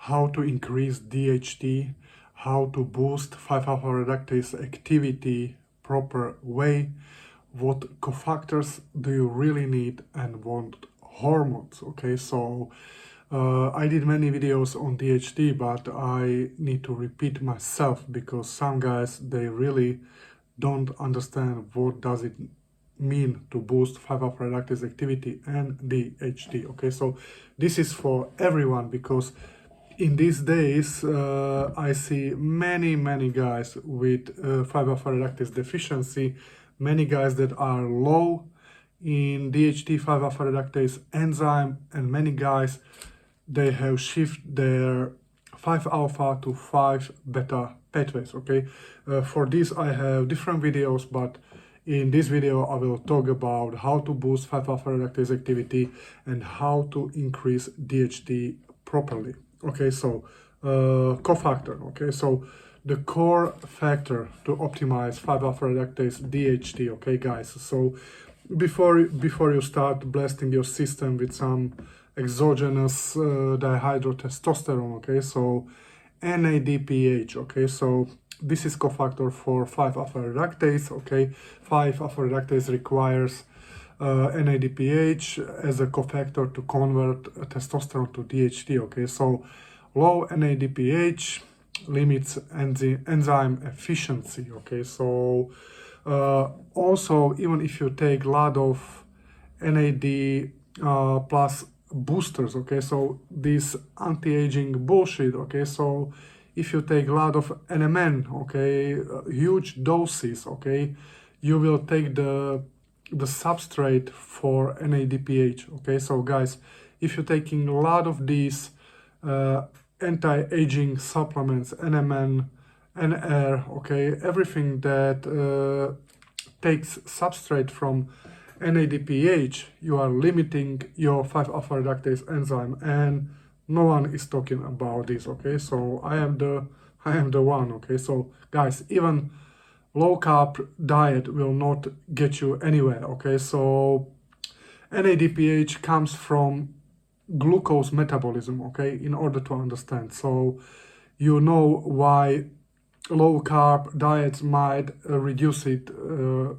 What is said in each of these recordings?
how to increase DHT, how to boost 5-alpha reductase activity proper way, what cofactors do you really need, and what hormones. Okay, so I did many videos on DHT, but I need to repeat myself because some guys, they really don't understand what does it mean to boost 5-alpha reductase activity and DHT. Okay, so this is for everyone because in these days I see many guys with 5-alpha reductase deficiency, many guys that are low in DHT 5-alpha reductase enzyme, and many guys they have shifted their 5-alpha to 5-beta pathways. Okay, for this I have different videos, but in this video I will talk about how to boost 5-alpha reductase activity and how to increase DHT properly. Okay, so cofactor. Okay, so the core factor to optimize 5-alpha reductase DHT. Okay, guys. So before you start blasting your system with some exogenous dihydrotestosterone, okay, so NADPH. Okay, so this is cofactor for 5-alpha reductase. Okay, 5-alpha reductase requires NADPH as a cofactor to convert testosterone to DHT. Okay, so low NADPH limits enzyme efficiency. Okay, so also even if you take a lot of NAD plus boosters, okay, so this anti-aging bullshit, okay, so if you take a lot of NMN, okay, huge doses, okay, you will take the substrate for NADPH. Okay, so guys, if you're taking a lot of these anti-aging supplements, NMN, NR, okay, everything that takes substrate from NADPH, you are limiting your 5-alpha reductase enzyme, and no one is talking about this. Okay, so I am the one. Okay, so guys, even low carb diet will not get you anywhere. Okay, so NADPH comes from glucose metabolism. Okay, in order to understand, so you know why low carb diets might reduce it,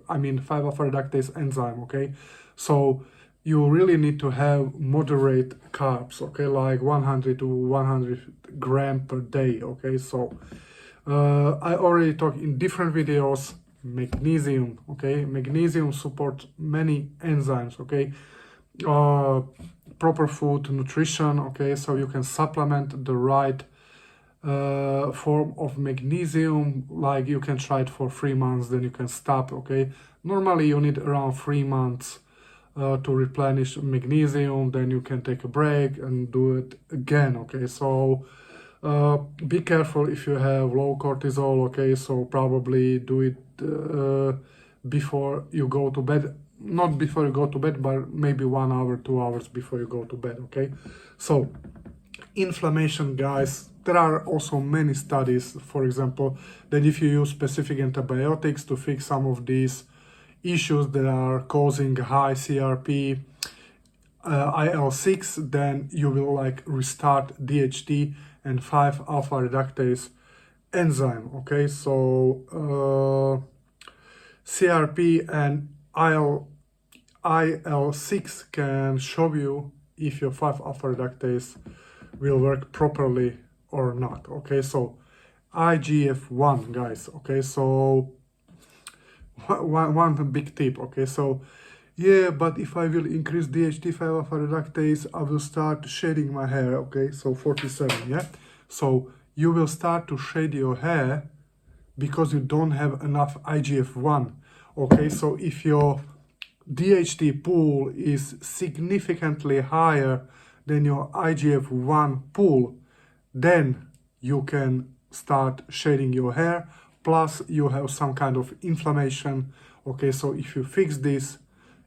I mean 5-alpha reductase enzyme. Okay, so you really need to have moderate carbs, okay, like 100 to 100 gram per day. Okay, so I already talked in different videos magnesium. Okay, magnesium supports many enzymes. Okay, proper food, nutrition. Okay, so you can supplement the right form of magnesium, like you can try it for 3 months, then you can stop. Okay, normally you need around 3 months to replenish magnesium, then you can take a break and do it again. Okay, so be careful if you have low cortisol. Okay, so probably do it before you go to bed, not before you go to bed, but maybe 1 hour, 2 hours before you go to bed. Okay, so inflammation, guys, there are also many studies, for example, that if you use specific antibiotics to fix some of these issues that are causing high CRP, IL-6, then you will like restart DHT and 5-alpha reductase enzyme. Okay, so CRP and IL-6 can show you if your 5-alpha reductase will work properly or not. Okay, so IGF-1, guys. Okay, so one big tip. Okay, so yeah, but if I will increase DHT 5-alpha reductase, I will start shedding my hair. Okay, so 47, yeah, so you will start to shed your hair because you don't have enough IGF-1. Okay, so if your DHT pool is significantly higher than your IGF-1 pool, then you can start shedding your hair, plus you have some kind of inflammation. Okay, so if you fix this,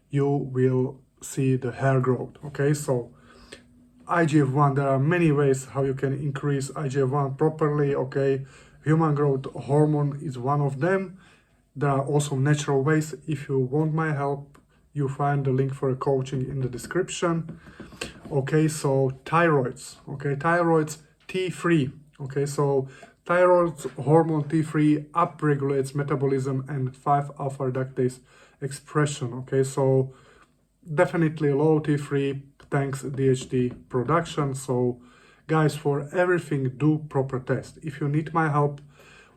you will see the hair growth. Okay, so IGF-1, there are many ways how you can increase IGF-1 properly. Okay, human growth hormone is one of them. There are also natural ways. If you want my help, you find the link for a coaching in the description. Okay, so thyroids. Okay, thyroids T3. Okay, so thyroid hormone T3 upregulates metabolism and 5-alpha reductase expression. Okay, so definitely low T3 thanks DHT production. So guys, for everything, do proper test. If you need my help,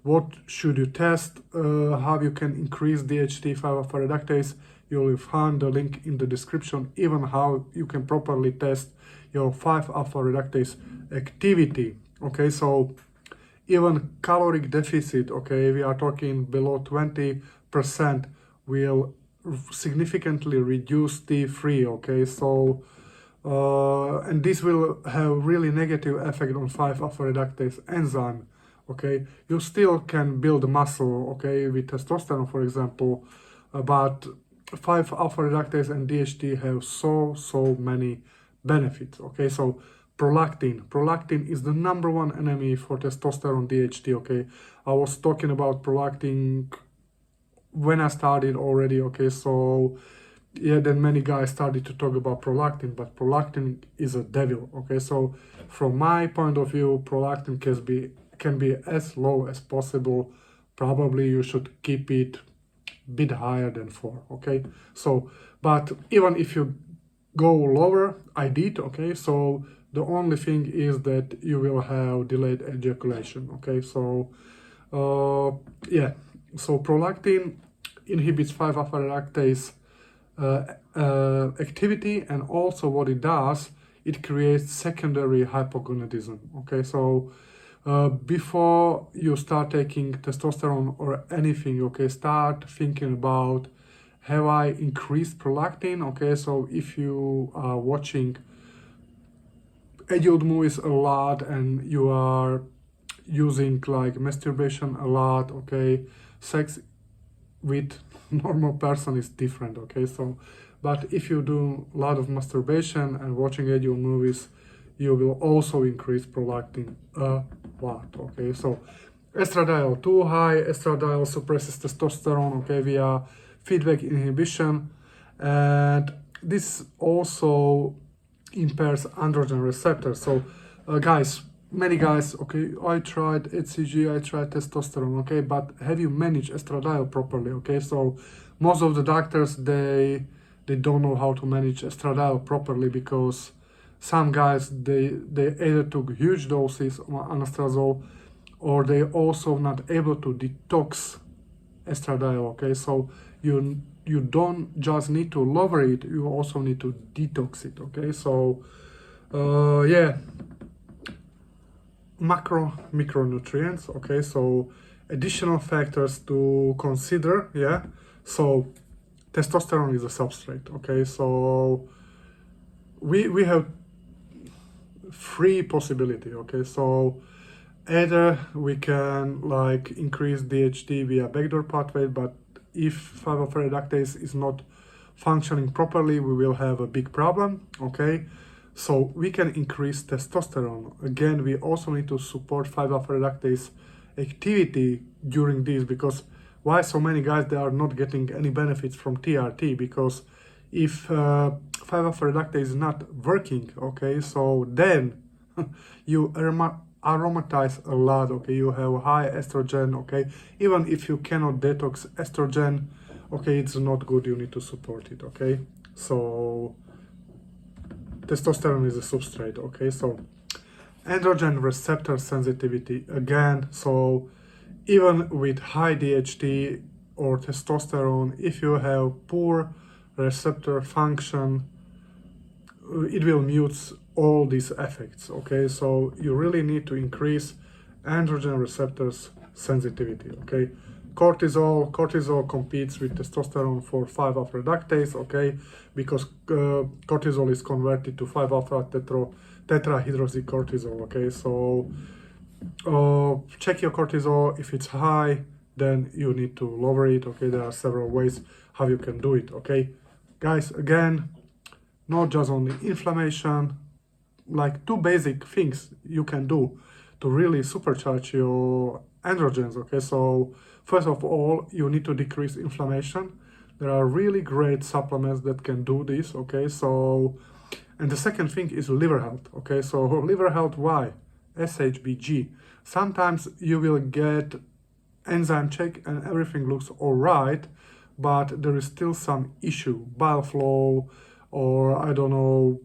what should you test, how you can increase DHT 5-alpha reductase, you will find the link in the description, even how you can properly test your 5-alpha reductase activity. Okay, so even caloric deficit, okay, we are talking below 20%, will significantly reduce T3, okay, so and this will have really negative effect on 5-alpha reductase enzyme. Okay, you still can build muscle, okay, with testosterone, for example, but 5-alpha reductase and DHT have so many benefits. Okay, so prolactin is the #1 enemy for testosterone DHT. Okay, I was talking about prolactin when I started already. Okay, so yeah, then many guys started to talk about prolactin, but prolactin is a devil. Okay, so from my point of view, prolactin can be as low as possible. Probably you should keep it a bit higher than 4. Okay, so but even if you go lower, I did. Okay, so the only thing is that you will have delayed ejaculation. Okay, so yeah, so prolactin inhibits 5-alpha reductase activity, and also what it does, it creates secondary hypogonadism. Okay, so before you start taking testosterone or anything, okay, start thinking about, have I increased prolactin? Okay, so if you are watching adult movies a lot and you are using like masturbation a lot, okay, sex with normal person is different. Okay, so but if you do a lot of masturbation and watching adult movies, you will also increase prolactin a lot. Okay, so estradiol too high, estradiol suppresses testosterone, okay, via feedback inhibition, and this also impairs androgen receptors. So guys, many guys, okay, I tried HCG, I tried testosterone, okay, but have you managed estradiol properly? Okay, so most of the doctors, they don't know how to manage estradiol properly, because some guys, they either took huge doses of anastrozole, or they also not able to detox estradiol. Okay, so you don't just need to lower it, you also need to detox it. Okay, so yeah, micronutrients. Okay, so additional factors to consider. Yeah, so testosterone is a substrate. Okay, so we have 3 possibility. Okay, so either we can like increase DHT via backdoor pathway, but if 5-alpha reductase is not functioning properly, we will have a big problem. Okay, so we can increase testosterone. Again, we also need to support 5-alpha reductase activity during this, because why so many guys, they are not getting any benefits from TRT? Because if 5-alpha reductase is not working, okay, so then you aromatize a lot. Okay, you have high estrogen. Okay, even if you cannot detox estrogen, okay, it's not good, you need to support it. Okay, so testosterone is a substrate. Okay, so androgen receptor sensitivity again. So even with high DHT or testosterone, if you have poor receptor function, it will mute all these effects. Okay, so you really need to increase androgen receptors sensitivity. Okay, cortisol competes with testosterone for 5-alpha reductase. Okay, because cortisol is converted to 5-alpha tetrahydroxycortisol. Okay, so check your cortisol. If it's high, then you need to lower it. Okay, there are several ways how you can do it. Okay, guys, again, not just only inflammation, like 2 basic things you can do to really supercharge your androgens. Okay, so first of all, you need to decrease inflammation. There are really great supplements that can do this. Okay, so, and the second thing is liver health. Okay, so liver health, why? SHBG. Sometimes you will get enzyme check and everything looks all right, but there is still some issue, bile flow, or I don't know,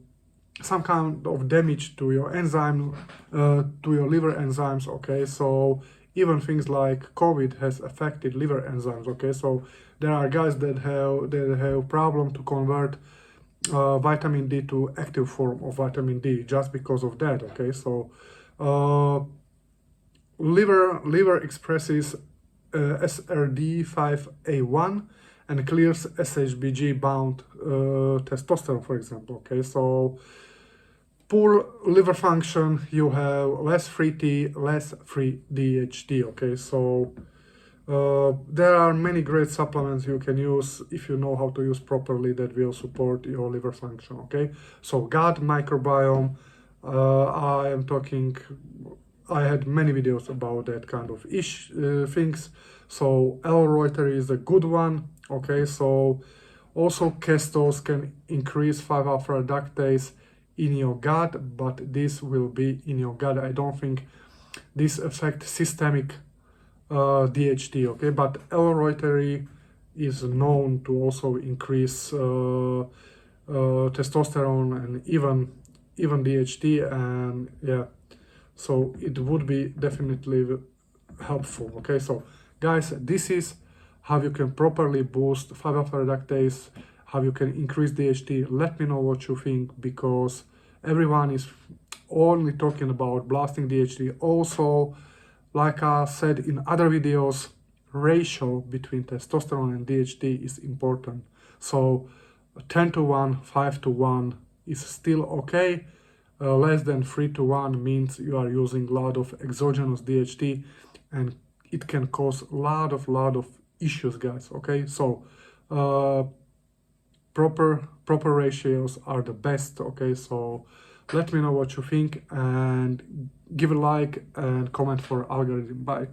some kind of damage to your enzyme, to your liver enzymes. Okay, so even things like COVID has affected liver enzymes. Okay, so there are guys that have problem to convert vitamin D to active form of vitamin D just because of that. Okay, so liver expresses SRD5A1 and clears SHBG bound testosterone, for example. Okay, so poor liver function, you have less free T, less free DHT. Okay, so there are many great supplements you can use if you know how to use properly that will support your liver function. Okay, so gut microbiome, I had many videos about that kind of things. So L-Reuter is a good one. Okay, so also castos can increase 5-alpha reductase in your gut, but this will be in your gut. I don't think this affects systemic DHT. Okay, but L-Reuter is known to also increase testosterone and even DHT, and yeah, so it would be definitely helpful. Okay, so guys, this is how you can properly boost 5-alpha reductase, how you can increase DHT. Let me know what you think, because everyone is only talking about blasting DHT. Also, like I said in other videos, ratio between testosterone and DHT is important. So 10:1, 5:1 is still okay. Less than 3:1 means you are using a lot of exogenous DHT, and it can cause a lot of issues, guys. Okay, so proper ratios are the best. Okay, so let me know what you think and give a like and comment for algorithm. Bye.